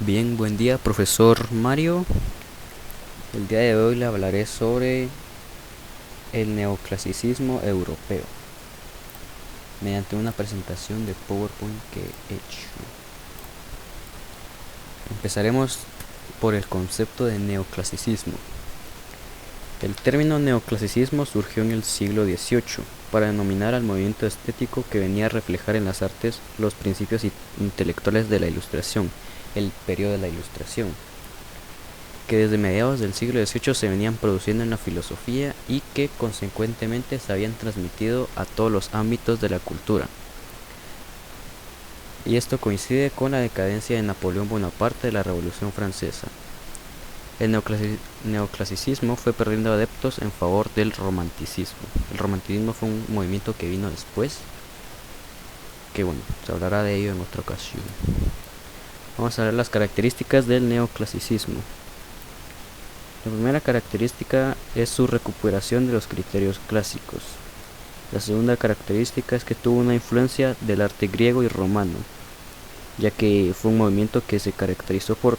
Bien, buen día, profesor Mario. El día de hoy le hablaré sobre el neoclasicismo europeo mediante una presentación de PowerPoint que he hecho. Empezaremos por el concepto de neoclasicismo. El término neoclasicismo surgió en el siglo XVIII para denominar al movimiento estético que venía a reflejar en las artes los principios intelectuales de la Ilustración, el periodo de la Ilustración, que desde mediados del siglo XVIII se venían produciendo en la filosofía y que consecuentemente se habían transmitido a todos los ámbitos de la cultura. Y esto coincide con la decadencia de Napoleón Bonaparte de la Revolución Francesa. El neoclasicismo fue perdiendo adeptos en favor del romanticismo. El romanticismo fue un movimiento que vino después, que bueno, se hablará de ello en otra ocasión. Vamos a ver las características del neoclasicismo. La primera característica es su recuperación de los criterios clásicos. La segunda característica es que tuvo una influencia del arte griego y romano, ya que fue un movimiento que se caracterizó por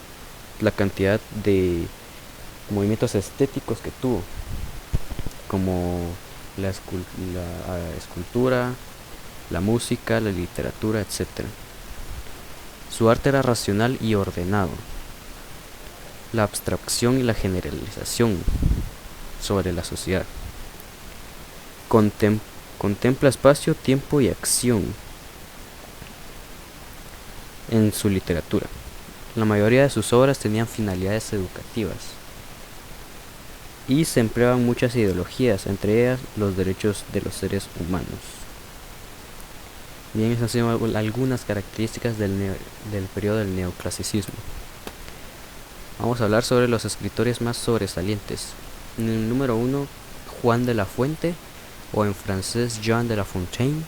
la cantidad de movimientos estéticos que tuvo, como la escultura, la música, la literatura, etc. Su arte era racional y ordenado. La abstracción y la generalización sobre la sociedad. Contempla espacio, tiempo y acción en su literatura. La mayoría de sus obras tenían finalidades educativas y se empleaban muchas ideologías, entre ellas los derechos de los seres humanos. Bien, esas son algunas características del periodo del neoclasicismo. Vamos a hablar sobre los escritores más sobresalientes. En el número 1, Juan de la Fuente, o en francés Jean de La Fontaine.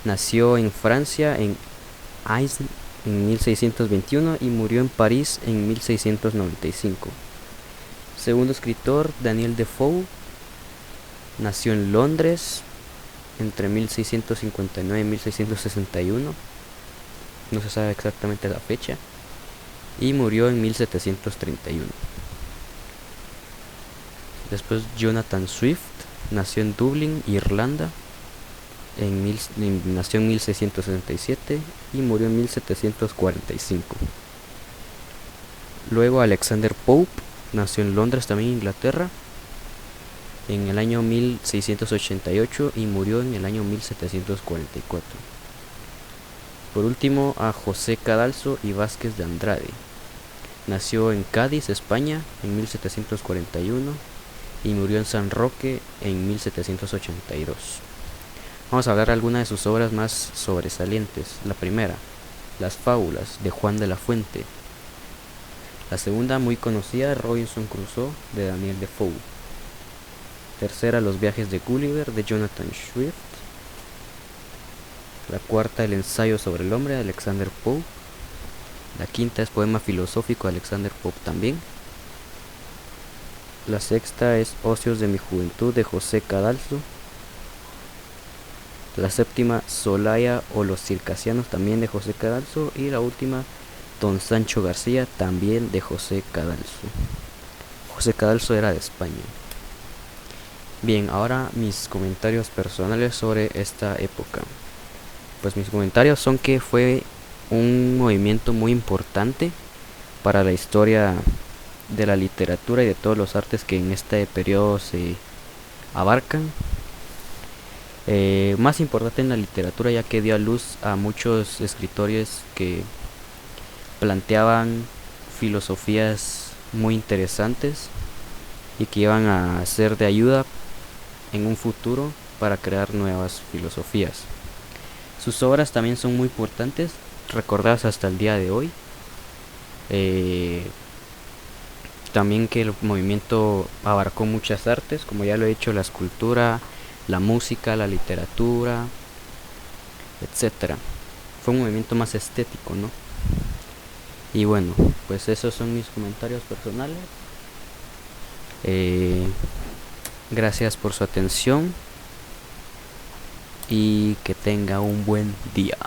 Nació en Francia en Aisne en 1621 y murió en París en 1695. Segundo escritor, Daniel Defoe, nació en Londres entre 1659 y 1661, no se sabe exactamente la fecha, y murió en 1731. Después Jonathan Swift, nació en Dublín, Irlanda, nació en 1667 y murió en 1745. Luego Alexander Pope, nació en Londres, también Inglaterra, en el año 1688 y murió en el año 1744. Por último, a José Cadalso y Vázquez de Andrade. Nació en Cádiz, España, en 1741 y murió en San Roque en 1782. Vamos a hablar de algunas de sus obras más sobresalientes. La primera, Las Fábulas, de Juan de la Fuente. La segunda, muy conocida, Robinson Crusoe, de Daniel Defoe. Tercera, Los viajes de Gulliver, de Jonathan Swift. La cuarta, El ensayo sobre el hombre, de Alexander Pope. La quinta es Poema filosófico, de Alexander Pope también. La sexta es Ocios de mi juventud, de José Cadalso. La séptima, Solaya o los circasianos, también de José Cadalso. Y la última, Don Sancho García, también de José Cadalso. José Cadalso era de España. Bien, ahora mis comentarios personales sobre esta época. Pues mis comentarios son que fue un movimiento muy importante para la historia de la literatura y de todos los artes que en este periodo se abarcan. Más importante en la literatura, ya que dio a luz a muchos escritores que planteaban filosofías muy interesantes y que iban a ser de ayuda en un futuro para crear nuevas filosofías. Sus obras también son muy importantes, recordadas hasta el día de hoy. También que el movimiento abarcó muchas artes, como ya lo he dicho, la escultura, la música, la literatura, etcétera. Fue un movimiento más estético, ¿no? Y bueno, pues esos son mis comentarios personales. Gracias por su atención y que tenga un buen día.